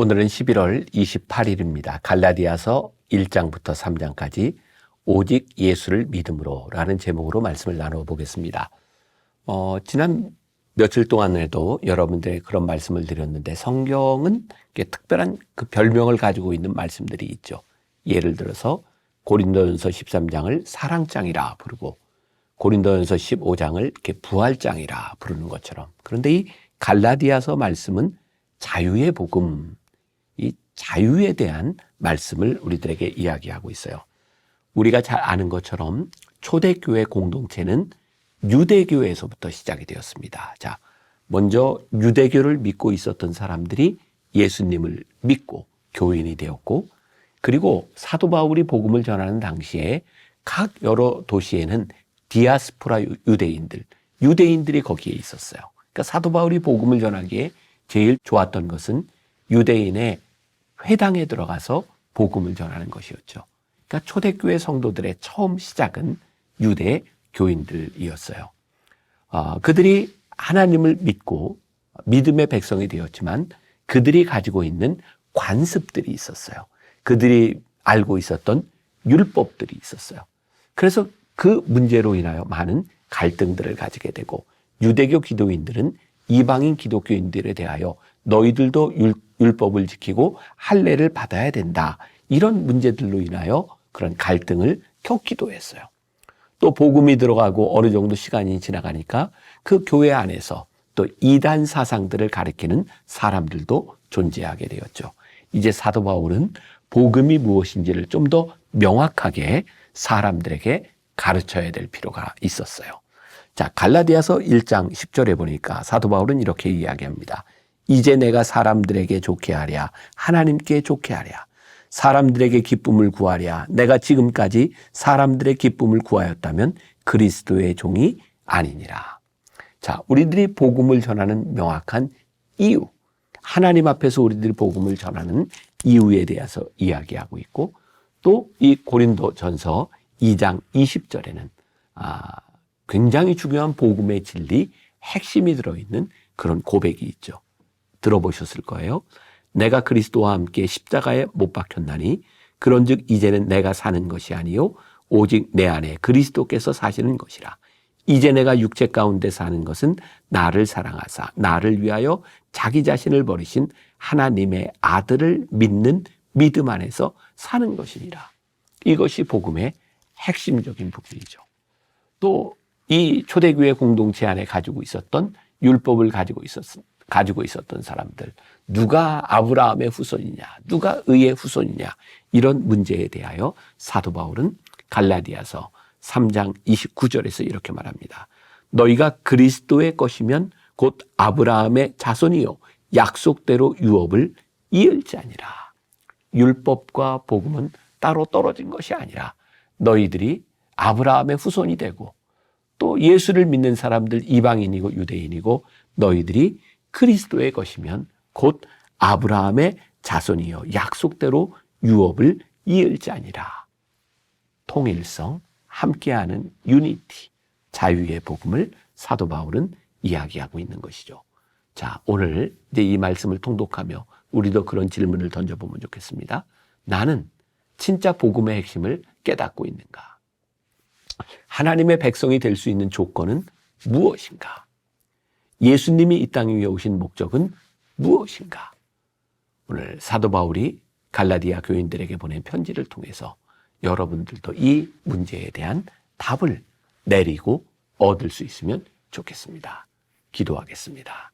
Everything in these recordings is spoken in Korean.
오늘은 11월 28일입니다. 갈라디아서 1장부터 3장까지 오직 예수를 믿음으로 라는 제목으로 말씀을 나누어 보겠습니다. 지난 며칠 동안에도 여러분들의 그런 말씀을 드렸는데 성경은 특별한 그 별명을 가지고 있는 말씀들이 있죠. 예를 들어서 고린도전서 13장을 사랑장이라 부르고 고린도전서 15장을 이렇게 부활장이라 부르는 것처럼, 그런데 이 갈라디아서 말씀은 자유의 복음, 이 자유에 대한 말씀을 우리들에게 이야기하고 있어요. 우리가 잘 아는 것처럼 초대교회 공동체는 유대교에서부터 시작이 되었습니다. 자, 먼저 유대교를 믿고 있었던 사람들이 예수님을 믿고 교인이 되었고, 그리고 사도 바울이 복음을 전하는 당시에 각 여러 도시에는 디아스포라 유대인들이 거기에 있었어요. 그러니까 사도 바울이 복음을 전하기에 제일 좋았던 것은 유대인의 회당에 들어가서 복음을 전하는 것이었죠. 그러니까 초대교회 성도들의 처음 시작은 유대 교인들이었어요. 그들이 하나님을 믿고 믿음의 백성이 되었지만 그들이 가지고 있는 관습들이 있었어요. 그들이 알고 있었던 율법들이 있었어요. 그래서 그 문제로 인하여 많은 갈등들을 가지게 되고, 유대교 기독인들은 이방인 기독교인들에 대하여 너희들도 율법을 지키고 할례를 받아야 된다, 이런 문제들로 인하여 그런 갈등을 겪기도 했어요. 또 복음이 들어가고 어느 정도 시간이 지나가니까 그 교회 안에서 또 이단 사상들을 가리키는 사람들도 존재하게 되었죠. 이제 사도 바울은 복음이 무엇인지를 좀 더 명확하게 사람들에게 가르쳐야 될 필요가 있었어요. 자, 갈라디아서 1장 10절에 보니까 사도 바울은 이렇게 이야기합니다. 이제 내가 사람들에게 좋게 하랴, 하나님께 좋게 하랴, 사람들에게 기쁨을 구하랴. 내가 지금까지 사람들의 기쁨을 구하였다면 그리스도의 종이 아니니라. 자, 우리들이 복음을 전하는 명확한 이유, 하나님 앞에서 우리들이 복음을 전하는 이유에 대해서 이야기하고 있고, 또 이 고린도전서 2장 20절에는 굉장히 중요한 복음의 진리, 핵심이 들어있는 그런 고백이 있죠. 들어보셨을 거예요. 내가 그리스도와 함께 십자가에 못 박혔나니 그런즉 이제는 내가 사는 것이 아니요 오직 내 안에 그리스도께서 사시는 것이라. 이제 내가 육체 가운데 사는 것은 나를 사랑하사 나를 위하여 자기 자신을 버리신 하나님의 아들을 믿는 믿음 안에서 사는 것이니라. 이것이 복음의 핵심적인 부분이죠. 또 이 초대교회 공동체 안에 가지고 있었던 율법을 가지고 있었던 사람들, 누가 아브라함의 후손이냐, 누가 의의 후손이냐, 이런 문제에 대하여 사도 바울은 갈라디아서 3장 29절에서 이렇게 말합니다. 너희가 그리스도의 것이면 곧 아브라함의 자손이요 약속대로 유업을 이을 자니라. 율법과 복음은 따로 떨어진 것이 아니라 너희들이 아브라함의 후손이 되고, 또 예수를 믿는 사람들 이방인이고 유대인이고 너희들이 그리스도의 것이면 곧 아브라함의 자손이요 약속대로 유업을 이을 자니라. 통일성, 함께하는 유니티, 자유의 복음을 사도 바울은 이야기하고 있는 것이죠. 자, 오늘 이제 이 말씀을 통독하며 우리도 그런 질문을 던져보면 좋겠습니다. 나는 진짜 복음의 핵심을 깨닫고 있는가? 하나님의 백성이 될 수 있는 조건은 무엇인가? 예수님이 이 땅 위에 오신 목적은 무엇인가? 오늘 사도 바울이 갈라디아 교인들에게 보낸 편지를 통해서 여러분들도 이 문제에 대한 답을 내리고 얻을 수 있으면 좋겠습니다. 기도하겠습니다.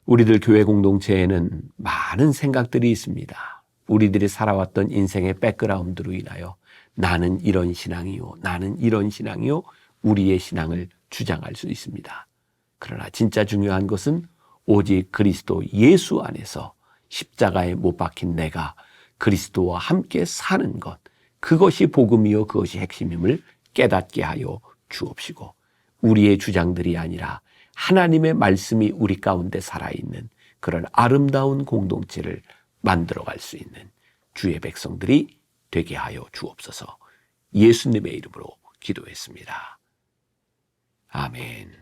우리들 교회 공동체에는 많은 생각들이 있습니다. 우리들이 살아왔던 인생의 백그라운드로 인하여 나는 이런 신앙이요, 나는 이런 신앙이요, 우리의 신앙을 주장할 수 있습니다. 그러나 진짜 중요한 것은 오직 그리스도 예수 안에서 십자가에 못 박힌 내가 그리스도와 함께 사는 것, 그것이 복음이요 그것이 핵심임을 깨닫게 하여 주옵시고, 우리의 주장들이 아니라 하나님의 말씀이 우리 가운데 살아있는 그런 아름다운 공동체를 만들어갈 수 있는 주의 백성들이 되게 하여 주옵소서. 예수님의 이름으로 기도했습니다. 아멘.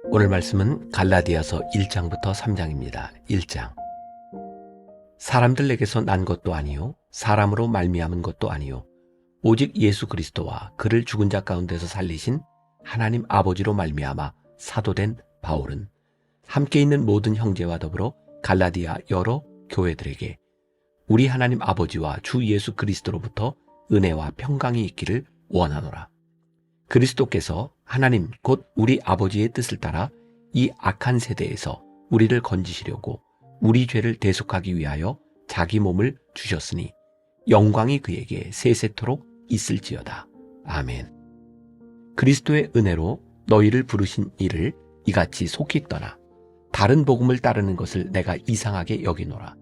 오늘 말씀은 갈라디아서 1장부터 3장입니다. 1장. 사람들에게서 난 것도 아니요 사람으로 말미암은 것도 아니요 오직 예수 그리스도와 그를 죽은 자 가운데서 살리신 하나님 아버지로 말미암아 사도된 바울은 함께 있는 모든 형제와 더불어 갈라디아 여러 교회들에게 우리 하나님 아버지와 주 예수 그리스도로부터 은혜와 평강이 있기를 원하노라. 그리스도께서 하나님 곧 우리 아버지의 뜻을 따라 이 악한 세대에서 우리를 건지시려고 우리 죄를 대속하기 위하여 자기 몸을 주셨으니 영광이 그에게 세세토록 있을지어다. 아멘. 그리스도의 은혜로 너희를 부르신 이를 이같이 속히 떠나 다른 복음을 따르는 것을 내가 이상하게 여기노라.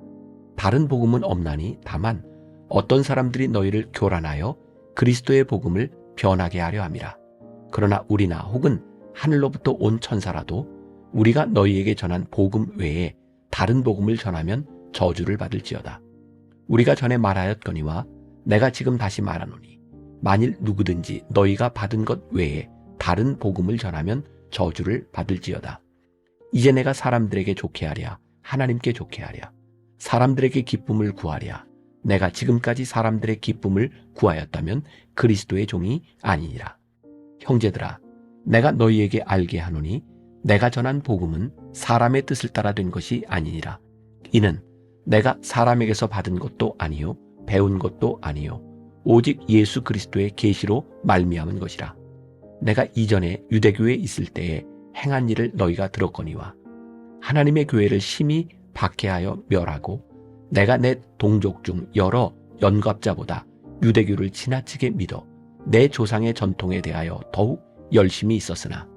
다른 복음은 없나니 다만 어떤 사람들이 너희를 교란하여 그리스도의 복음을 변하게 하려 함이라. 그러나 우리나 혹은 하늘로부터 온 천사라도 우리가 너희에게 전한 복음 외에 다른 복음을 전하면 저주를 받을지어다. 우리가 전에 말하였거니와 내가 지금 다시 말하노니 만일 누구든지 너희가 받은 것 외에 다른 복음을 전하면 저주를 받을지어다. 이제 내가 사람들에게 좋게 하랴 하나님께 좋게 하랴 사람들에게 기쁨을 구하랴 내가 지금까지 사람들의 기쁨을 구하였다면 그리스도의 종이 아니니라. 형제들아 내가 너희에게 알게 하노니 내가 전한 복음은 사람의 뜻을 따라 된 것이 아니니라. 이는 내가 사람에게서 받은 것도 아니요 배운 것도 아니요 오직 예수 그리스도의 계시로 말미암은 것이라. 내가 이전에 유대교에 있을 때에 행한 일을 너희가 들었거니와 하나님의 교회를 심히 박해하여 멸하고 내가 내 동족 중 여러 연갑자보다 유대교를 지나치게 믿어 내 조상의 전통에 대하여 더욱 열심히 있었으나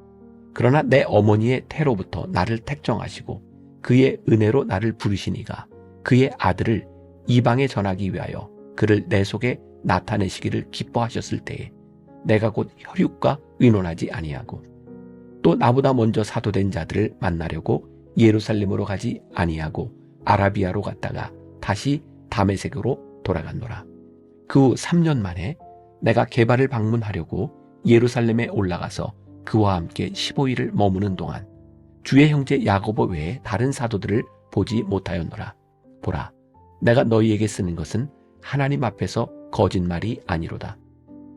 그러나 내 어머니의 태로부터 나를 택정하시고 그의 은혜로 나를 부르시니가 그의 아들을 이방에 전하기 위하여 그를 내 속에 나타내시기를 기뻐하셨을 때에 내가 곧 혈육과 의논하지 아니하고 또 나보다 먼저 사도된 자들을 만나려고 예루살렘으로 가지 아니하고 아라비아로 갔다가 다시 다메섹으로 돌아갔노라. 그 후 3년 만에 내가 게바를 방문하려고 예루살렘에 올라가서 그와 함께 15일을 머무는 동안 주의 형제 야고보 외에 다른 사도들을 보지 못하였노라. 보라, 내가 너희에게 쓰는 것은 하나님 앞에서 거짓말이 아니로다.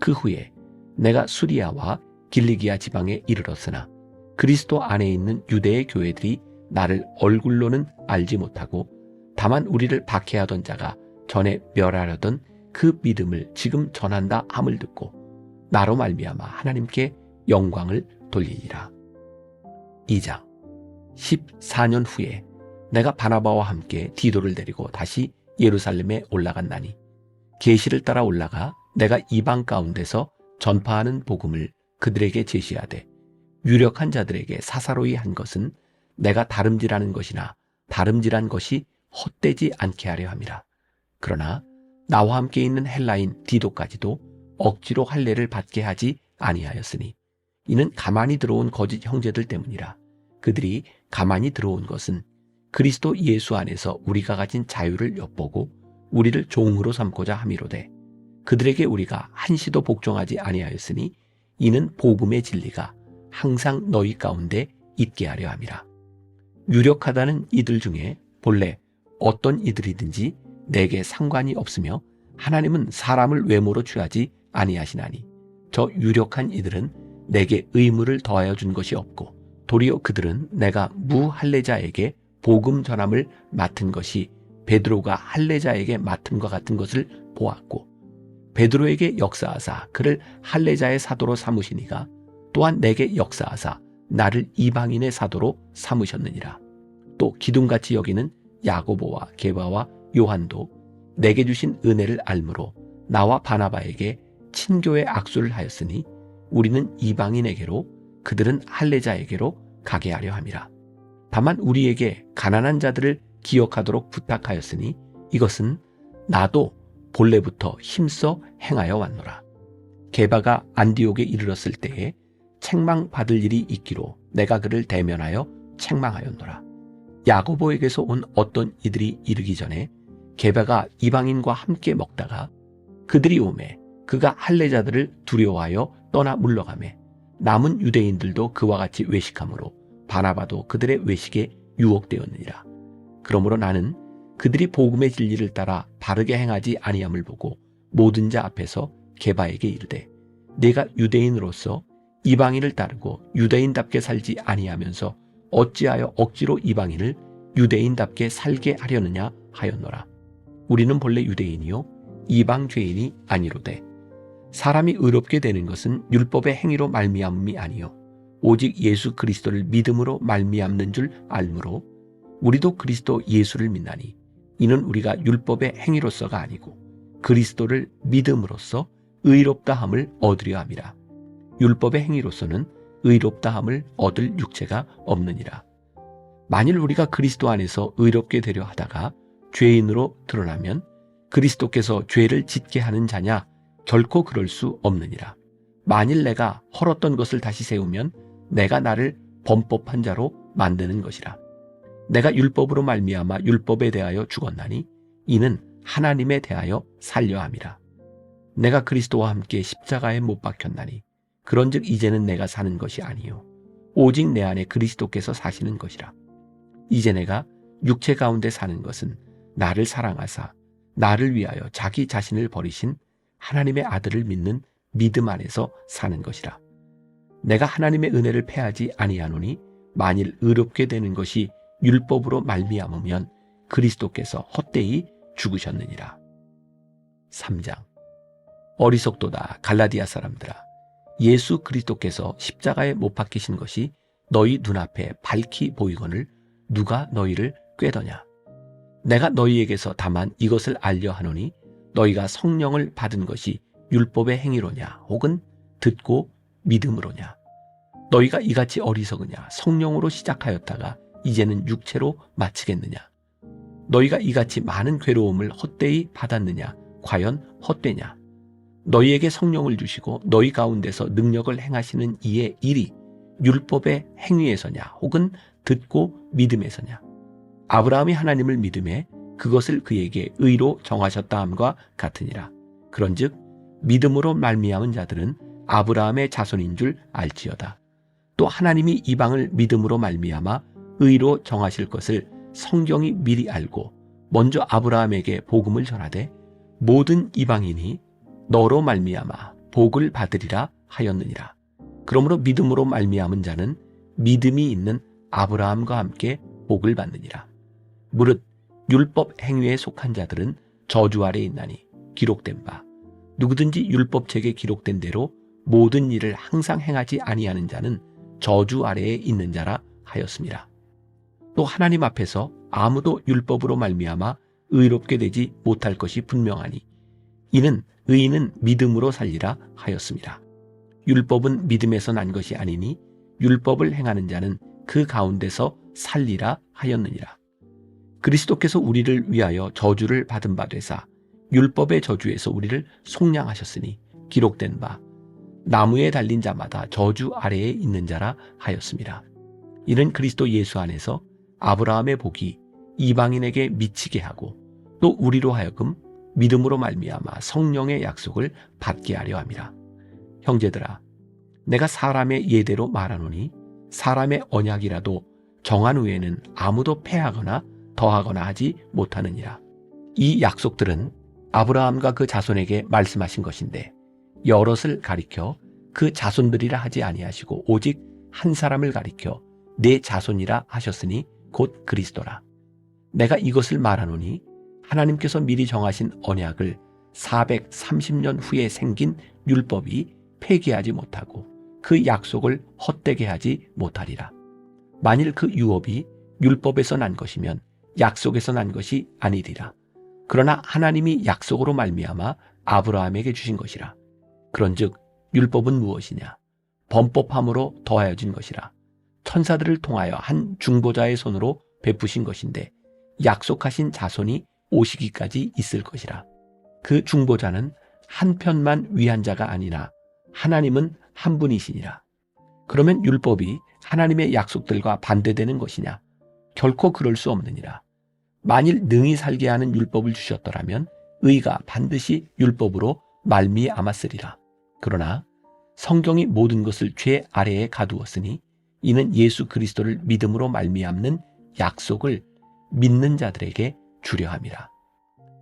그 후에 내가 수리아와 길리기아 지방에 이르렀으나 그리스도 안에 있는 유대의 교회들이 나를 얼굴로는 알지 못하고 다만 우리를 박해하던 자가 전에 멸하려던 그 믿음을 지금 전한다 함을 듣고 나로 말미암아 하나님께 영광을 돌리니라. 2장 14년 후에 내가 바나바와 함께 디도를 데리고 다시 예루살렘에 올라갔나니 계시를 따라 올라가 내가 이방 가운데서 전파하는 복음을 그들에게 제시하되 유력한 자들에게 사사로이 한 것은 내가 다름질하는 것이나 다름질한 것이 헛되지 않게 하려 함이라. 그러나 나와 함께 있는 헬라인 디도까지도 억지로 할례를 받게 하지 아니하였으니 이는 가만히 들어온 거짓 형제들 때문이라. 그들이 가만히 들어온 것은 그리스도 예수 안에서 우리가 가진 자유를 엿보고 우리를 종으로 삼고자 함이로되 그들에게 우리가 한시도 복종하지 아니하였으니 이는 복음의 진리가 항상 너희 가운데 있게 하려 함이라. 유력하다는 이들 중에 본래 어떤 이들이든지 내게 상관이 없으며 하나님은 사람을 외모로 취하지 아니하시나니 저 유력한 이들은 내게 의무를 더하여 준 것이 없고 도리어 그들은 내가 무할례자에게 복음 전함을 맡은 것이 베드로가 할례자에게 맡음과 같은 것을 보았고 베드로에게 역사하사 그를 할례자의 사도로 삼으시니가 또한 내게 역사하사 나를 이방인의 사도로 삼으셨느니라. 또 기둥같이 여기는 야고보와 게바와 요한도 내게 주신 은혜를 알므로 나와 바나바에게 친교의 악수를 하였으니 우리는 이방인에게로 그들은 할례자에게로 가게 하려 함이라. 다만 우리에게 가난한 자들을 기억하도록 부탁하였으니 이것은 나도 본래부터 힘써 행하여 왔노라. 게바가 안디옥에 이르렀을 때에 책망받을 일이 있기로 내가 그를 대면하여 책망하였노라. 야고보에게서 온 어떤 이들이 이르기 전에 게바가 이방인과 함께 먹다가 그들이 오매 그가 할례자들을 두려워하여 떠나 물러가매 남은 유대인들도 그와 같이 외식하므로 바나바도 그들의 외식에 유혹되었느니라. 그러므로 나는 그들이 복음의 진리를 따라 바르게 행하지 아니함을 보고 모든 자 앞에서 게바에게 이르되 내가 유대인으로서 이방인을 따르고 유대인답게 살지 아니하면서 어찌하여 억지로 이방인을 유대인답게 살게 하려느냐 하였노라. 우리는 본래 유대인이요 이방 죄인이 아니로되 사람이 의롭게 되는 것은 율법의 행위로 말미암음이 아니요 오직 예수 그리스도를 믿음으로 말미암는 줄 알므로 우리도 그리스도 예수를 믿나니 이는 우리가 율법의 행위로서가 아니고 그리스도를 믿음으로써 의롭다함을 얻으려 함이라. 율법의 행위로서는 의롭다함을 얻을 육체가 없느니라. 만일 우리가 그리스도 안에서 의롭게 되려 하다가 죄인으로 드러나면 그리스도께서 죄를 짓게 하는 자냐? 결코 그럴 수 없느니라. 만일 내가 헐었던 것을 다시 세우면 내가 나를 범법한 자로 만드는 것이라. 내가 율법으로 말미암아 율법에 대하여 죽었나니 이는 하나님에 대하여 살려 함이라. 내가 그리스도와 함께 십자가에 못 박혔나니 그런즉 이제는 내가 사는 것이 아니요 오직 내 안에 그리스도께서 사시는 것이라. 이제 내가 육체 가운데 사는 것은 나를 사랑하사 나를 위하여 자기 자신을 버리신 하나님의 아들을 믿는 믿음 안에서 사는 것이라. 내가 하나님의 은혜를 패하지 아니하노니 만일 의롭게 되는 것이 율법으로 말미암으면 그리스도께서 헛되이 죽으셨느니라. 3장. 어리석도다 갈라디아 사람들아, 예수 그리스도께서 십자가에 못 박히신 것이 너희 눈앞에 밝히 보이거늘 누가 너희를 꾀더냐. 내가 너희에게서 다만 이것을 알려 하노니 너희가 성령을 받은 것이 율법의 행위로냐 혹은 듣고 믿음으로냐. 너희가 이같이 어리석으냐. 성령으로 시작하였다가 이제는 육체로 마치겠느냐. 너희가 이같이 많은 괴로움을 헛되이 받았느냐. 과연 헛되냐. 너희에게 성령을 주시고 너희 가운데서 능력을 행하시는 이의 일이 율법의 행위에서냐 혹은 듣고 믿음에서냐. 아브라함이 하나님을 믿음에 그것을 그에게 의로 정하셨다 함과 같으니라. 그런즉 믿음으로 말미암은 자들은 아브라함의 자손인 줄 알지어다. 또 하나님이 이방을 믿음으로 말미암아 의로 정하실 것을 성경이 미리 알고 먼저 아브라함에게 복음을 전하되 모든 이방인이 너로 말미암아 복을 받으리라 하였느니라. 그러므로 믿음으로 말미암은 자는 믿음이 있는 아브라함과 함께 복을 받느니라. 무릇 율법 행위에 속한 자들은 저주 아래 있나니 기록된 바 누구든지 율법책에 기록된 대로 모든 일을 항상 행하지 아니하는 자는 저주 아래에 있는 자라 하였습니다. 또 하나님 앞에서 아무도 율법으로 말미암아 의롭게 되지 못할 것이 분명하니 이는 의인은 믿음으로 살리라 하였습니다. 율법은 믿음에서 난 것이 아니니 율법을 행하는 자는 그 가운데서 살리라 하였느니라. 그리스도께서 우리를 위하여 저주를 받은 바 되사 율법의 저주에서 우리를 속량하셨으니 기록된 바 나무에 달린 자마다 저주 아래에 있는 자라 하였습니다. 이는 그리스도 예수 안에서 아브라함의 복이 이방인에게 미치게 하고 또 우리로 하여금 믿음으로 말미암아 성령의 약속을 받게 하려 함이라. 형제들아, 내가 사람의 예대로 말하노니 사람의 언약이라도 정한 후에는 아무도 패하거나 더하거나 하지 못하느니라. 이 약속들은 아브라함과 그 자손에게 말씀하신 것인데 여럿을 가리켜 그 자손들이라 하지 아니하시고 오직 한 사람을 가리켜 내 자손이라 하셨으니 곧 그리스도라. 내가 이것을 말하노니 하나님께서 미리 정하신 언약을 430년 후에 생긴 율법이 폐기하지 못하고 그 약속을 헛되게 하지 못하리라. 만일 그 유업이 율법에서 난 것이면 약속에서 난 것이 아니리라. 그러나 하나님이 약속으로 말미암아 아브라함에게 주신 것이라. 그런즉 율법은 무엇이냐? 범법함으로 더하여진 것이라. 천사들을 통하여 한 중보자의 손으로 베푸신 것인데 약속하신 자손이 오시기까지 있을 것이라. 그 중보자는 한편만 위한 자가 아니나 하나님은 한 분이시니라. 그러면 율법이 하나님의 약속들과 반대되는 것이냐? 결코 그럴 수 없느니라. 만일 능히 살게 하는 율법을 주셨더라면 의가 반드시 율법으로 말미암았으리라. 그러나 성경이 모든 것을 죄 아래에 가두었으니 이는 예수 그리스도를 믿음으로 말미암는 약속을 믿는 자들에게 주려 함이라.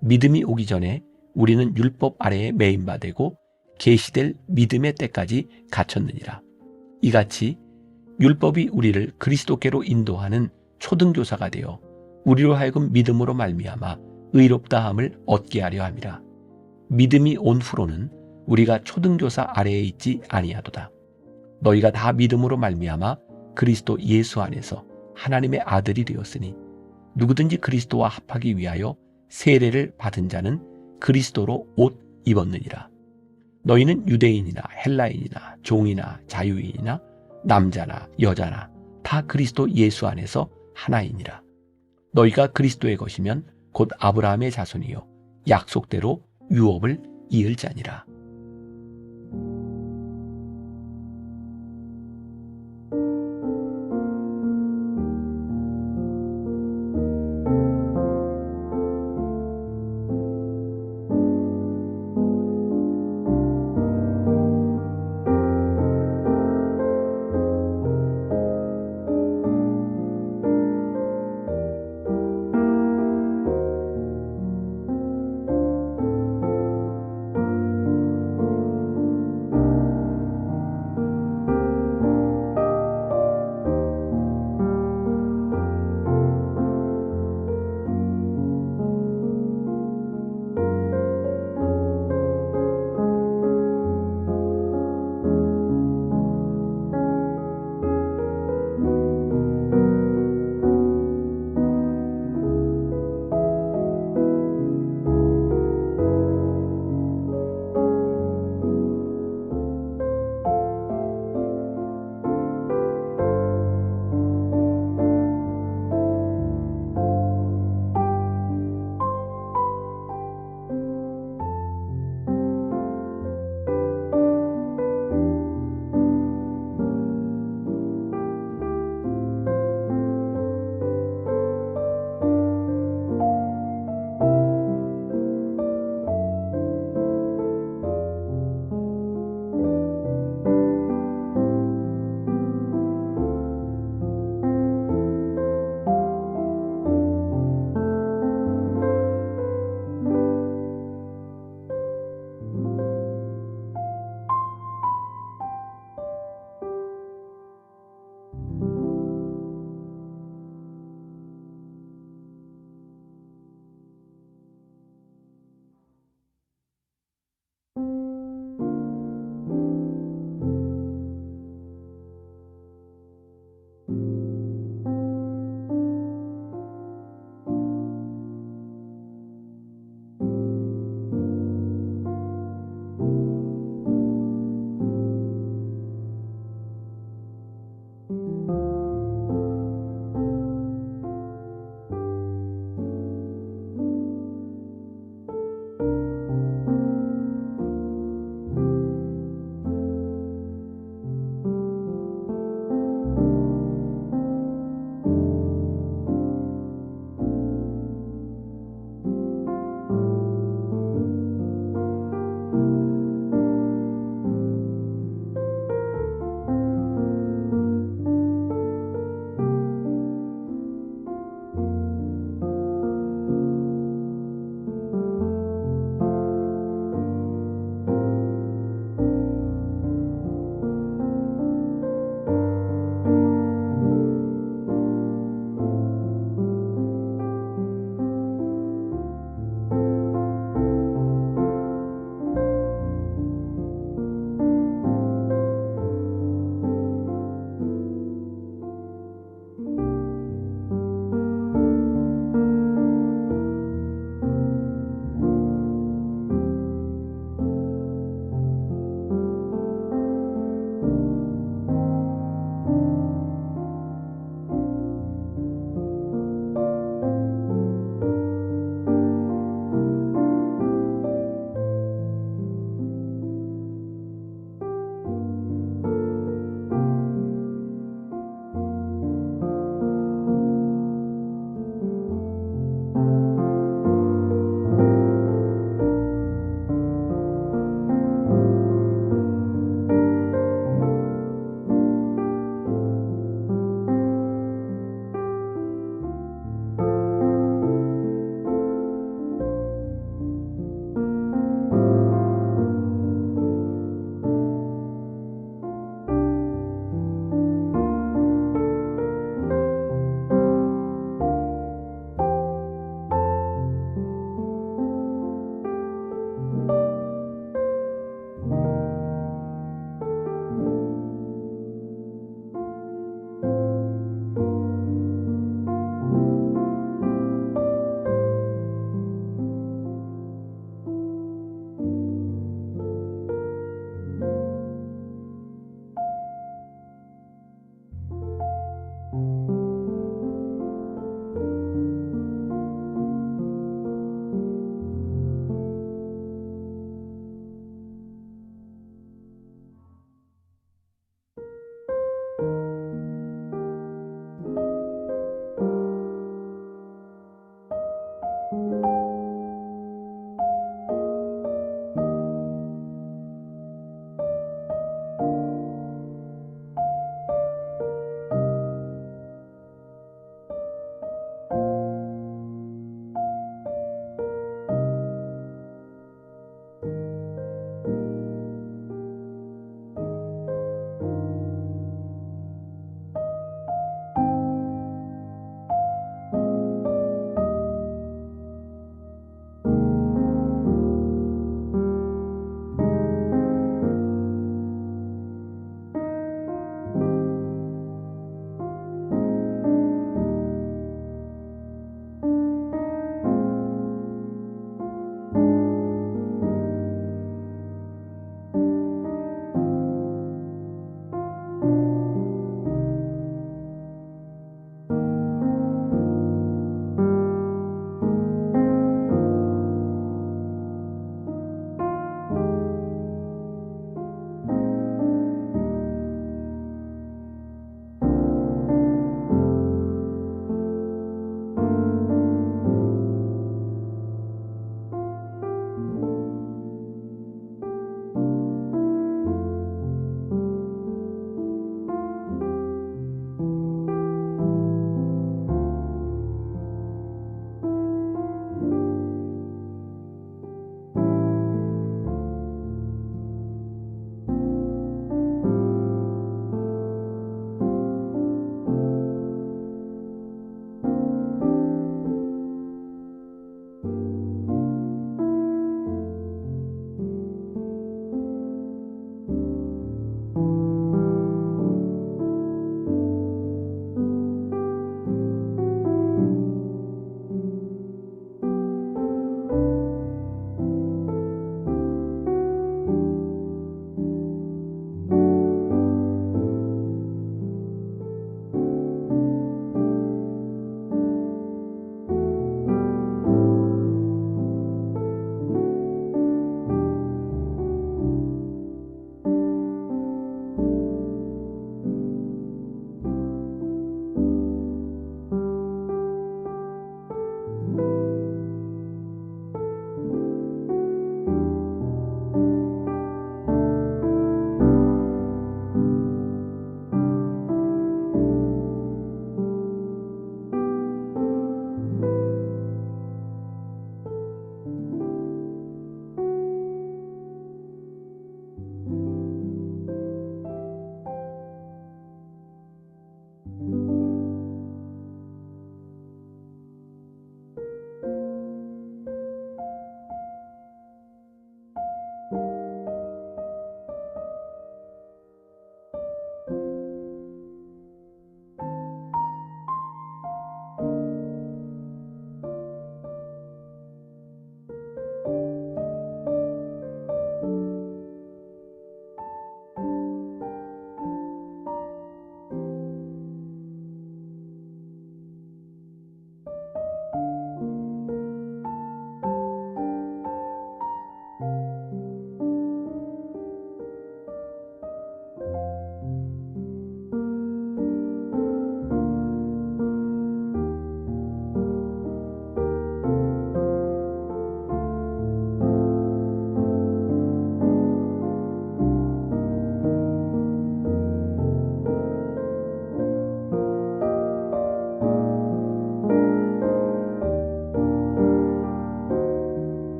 믿음이 오기 전에 우리는 율법 아래에 매인바 되고 계시될 믿음의 때까지 갇혔느니라. 이같이 율법이 우리를 그리스도께로 인도하는 초등교사가 되어 우리로 하여금 믿음으로 말미암아 의롭다함을 얻게 하려 함이라. 믿음이 온 후로는 우리가 초등교사 아래에 있지 아니하도다. 너희가 다 믿음으로 말미암아 그리스도 예수 안에서 하나님의 아들이 되었으니 누구든지 그리스도와 합하기 위하여 세례를 받은 자는 그리스도로 옷 입었느니라. 너희는 유대인이나 헬라인이나 종이나 자유인이나 남자나 여자나 다 그리스도 예수 안에서 하나이니라. 너희가 그리스도의 것이면 곧 아브라함의 자손이요 약속대로 유업을 이을 자니라.